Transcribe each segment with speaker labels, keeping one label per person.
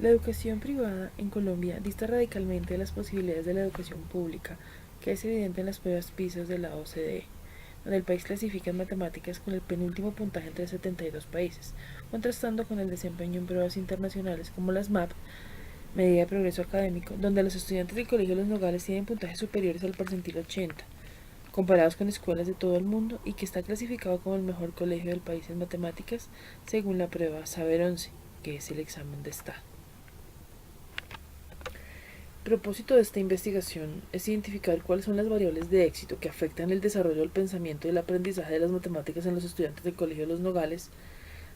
Speaker 1: La educación privada en Colombia dista radicalmente de las posibilidades de la educación pública, que es evidente en las pruebas PISA de la OCDE, donde el país clasifica en matemáticas con el penúltimo puntaje entre 72 países, contrastando con el desempeño en pruebas internacionales como las MAP, medida de progreso académico, donde los estudiantes del Colegio Los Nogales tienen puntajes superiores al percentil 80, comparados con escuelas de todo el mundo, y que está clasificado como el mejor colegio del país en matemáticas según la prueba Saber 11, que es el examen de Estado. El propósito de esta investigación es identificar cuáles son las variables de éxito que afectan el desarrollo del pensamiento y el aprendizaje de las matemáticas en los estudiantes del Colegio de Los Nogales,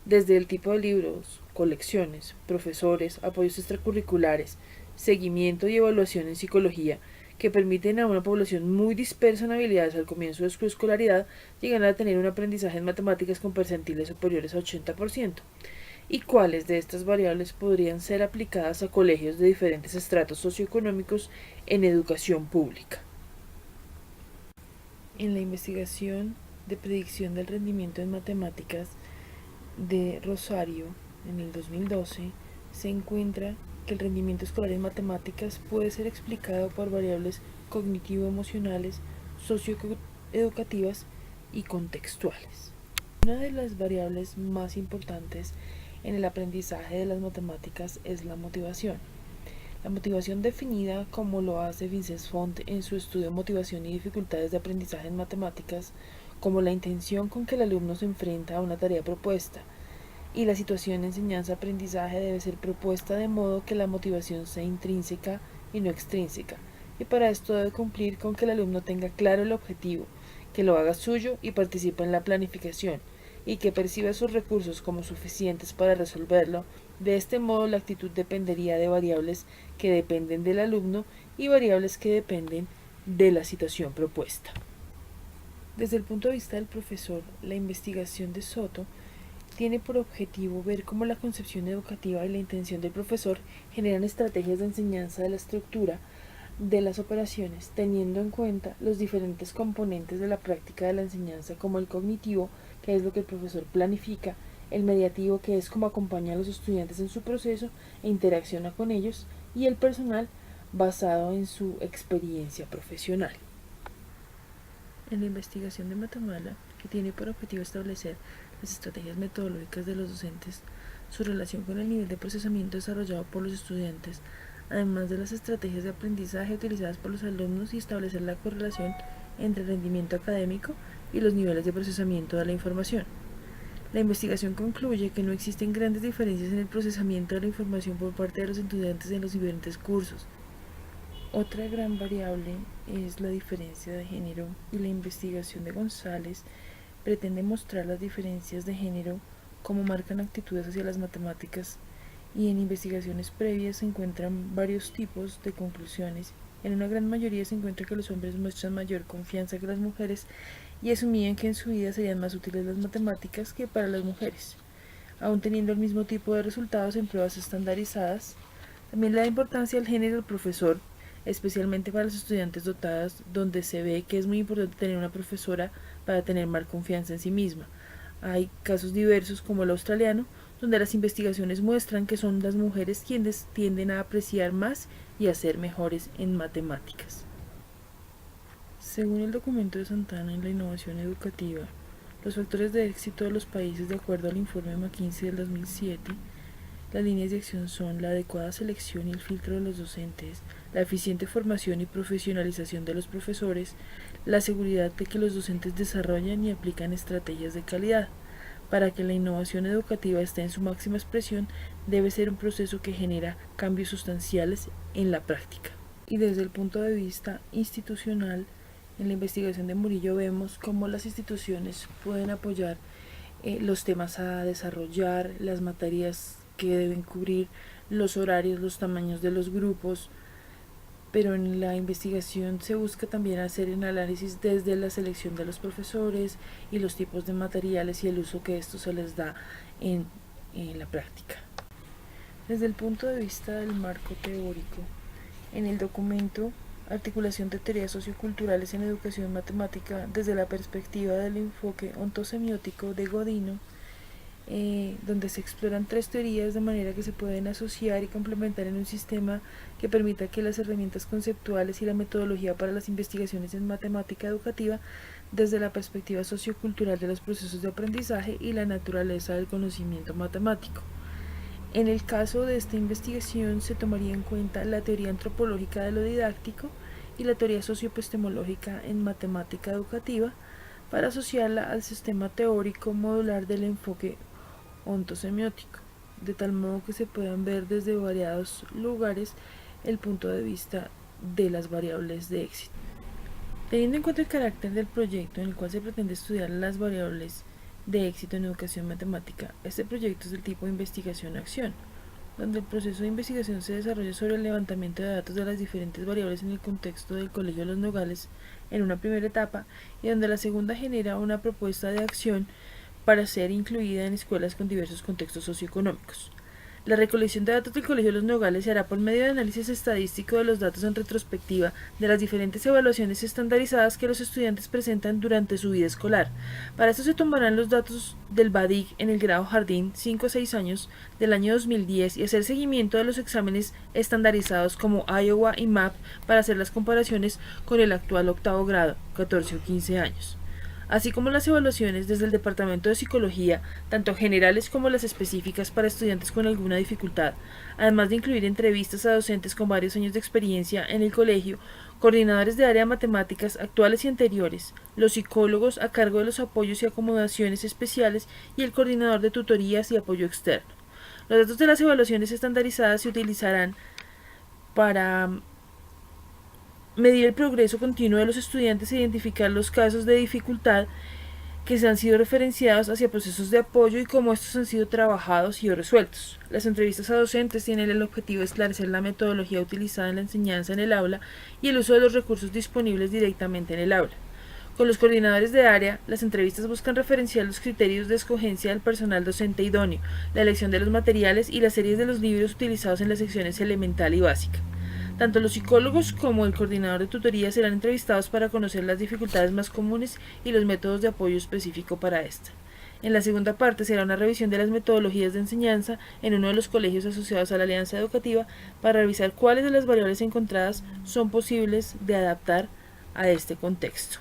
Speaker 1: desde el tipo de libros, colecciones, profesores, apoyos extracurriculares, seguimiento y evaluación en psicología, que permiten a una población muy dispersa en habilidades al comienzo de su escolaridad llegar a tener un aprendizaje en matemáticas con percentiles superiores a 80%, y cuáles de estas variables podrían ser aplicadas a colegios de diferentes estratos socioeconómicos en educación pública. En la investigación de predicción del rendimiento en matemáticas de Rosario, en el 2012, se encuentra que el rendimiento escolar en matemáticas puede ser explicado por variables cognitivo-emocionales, socioeducativas y contextuales. Una de las variables más importantes en el aprendizaje de las matemáticas es la motivación. La motivación definida, como lo hace Vincent Font en su estudio Motivación y dificultades de aprendizaje en matemáticas, como la intención con que el alumno se enfrenta a una tarea propuesta, y la situación de enseñanza-aprendizaje debe ser propuesta de modo que la motivación sea intrínseca y no extrínseca, y para esto debe cumplir con que el alumno tenga claro el objetivo, que lo haga suyo y participe en la planificación, y que perciba sus recursos como suficientes para resolverlo. De este modo, la actitud dependería de variables que dependen del alumno y variables que dependen de la situación propuesta. Desde el punto de vista del profesor, la investigación de Soto tiene por objetivo ver cómo la concepción educativa y la intención del profesor generan estrategias de enseñanza de la estructura de las operaciones, teniendo en cuenta los diferentes componentes de la práctica de la enseñanza, como el cognitivo, que es lo que el profesor planifica, el mediativo, que es como acompaña a los estudiantes en su proceso e interacciona con ellos, y el personal, basado en su experiencia profesional. En la investigación de Matamala, que tiene por objetivo establecer las estrategias metodológicas de los docentes, su relación con el nivel de procesamiento desarrollado por los estudiantes, además de las estrategias de aprendizaje utilizadas por los alumnos, y establecer la correlación entre el rendimiento académico y los niveles de procesamiento de la información. La investigación concluye que no existen grandes diferencias en el procesamiento de la información por parte de los estudiantes en los diferentes cursos. Otra gran variable es la diferencia de género, y la investigación de González pretende mostrar las diferencias de género como marcan actitudes hacia las matemáticas, y en investigaciones previas se encuentran varios tipos de conclusiones. En una gran mayoría se encuentra que los hombres muestran mayor confianza que las mujeres y asumían que en su vida serían más útiles las matemáticas que para las mujeres, aun teniendo el mismo tipo de resultados en pruebas estandarizadas. También le da importancia al género del profesor, especialmente para los estudiantes dotadas, donde se ve que es muy importante tener una profesora para tener más confianza en sí misma. Hay casos diversos, como el australiano, donde las investigaciones muestran que son las mujeres quienes tienden a apreciar más y a ser mejores en matemáticas. Según el documento de Santana en la innovación educativa, los factores de éxito de los países, de acuerdo al informe McKinsey del 2007, las líneas de acción son la adecuada selección y el filtro de los docentes, la eficiente formación y profesionalización de los profesores, la seguridad de que los docentes desarrollan y aplican estrategias de calidad. Para que la innovación educativa esté en su máxima expresión, debe ser un proceso que genera cambios sustanciales en la práctica. Y desde el punto de vista institucional, en la investigación de Murillo vemos cómo las instituciones pueden apoyar los temas a desarrollar, las materias que deben cubrir, los horarios, los tamaños de los grupos, pero en la investigación se busca también hacer un análisis desde la selección de los profesores y los tipos de materiales y el uso que esto se les da en la práctica. Desde el punto de vista del marco teórico, en el documento articulación de teorías socioculturales en educación matemática desde la perspectiva del enfoque ontosemiótico de Godino, donde se exploran 3 teorías de manera que se pueden asociar y complementar en un sistema que permita que las herramientas conceptuales y la metodología para las investigaciones en matemática educativa desde la perspectiva sociocultural de los procesos de aprendizaje y la naturaleza del conocimiento matemático. En el caso de esta investigación se tomaría en cuenta la teoría antropológica de lo didáctico y la teoría socioepistemológica en matemática educativa para asociarla al sistema teórico modular del enfoque ontosemiótico, de tal modo que se puedan ver desde variados lugares el punto de vista de las variables de éxito. Teniendo en cuenta el carácter del proyecto en el cual se pretende estudiar las variables de éxito en educación matemática, este proyecto es del tipo de investigación-acción, donde el proceso de investigación se desarrolla sobre el levantamiento de datos de las diferentes variables en el contexto del Colegio de los Nogales en una primera etapa y donde la segunda genera una propuesta de acción para ser incluida en escuelas con diversos contextos socioeconómicos. La recolección de datos del Colegio de los Nogales se hará por medio de análisis estadístico de los datos en retrospectiva de las diferentes evaluaciones estandarizadas que los estudiantes presentan durante su vida escolar. Para esto se tomarán los datos del BADIG en el grado jardín 5 a 6 años del año 2010 y hacer seguimiento de los exámenes estandarizados como Iowa y MAP para hacer las comparaciones con el actual octavo grado, 14 o 15 años, así como las evaluaciones desde el Departamento de Psicología, tanto generales como las específicas para estudiantes con alguna dificultad, además de incluir entrevistas a docentes con varios años de experiencia en el colegio, coordinadores de área de matemáticas actuales y anteriores, los psicólogos a cargo de los apoyos y acomodaciones especiales y el coordinador de tutorías y apoyo externo. Los datos de las evaluaciones estandarizadas se utilizarán para medir el progreso continuo de los estudiantes e identificar los casos de dificultad que se han sido referenciados hacia procesos de apoyo y cómo estos han sido trabajados y o resueltos. Las entrevistas a docentes tienen el objetivo de esclarecer la metodología utilizada en la enseñanza en el aula y el uso de los recursos disponibles directamente en el aula. Con los coordinadores de área, las entrevistas buscan referenciar los criterios de escogencia del personal docente idóneo, la elección de los materiales y las series de los libros utilizados en las secciones elemental y básica. Tanto los psicólogos como el coordinador de tutoría serán entrevistados para conocer las dificultades más comunes y los métodos de apoyo específico para esta. En la segunda parte será una revisión de las metodologías de enseñanza en uno de los colegios asociados a la alianza educativa para revisar cuáles de las variables encontradas son posibles de adaptar a este contexto.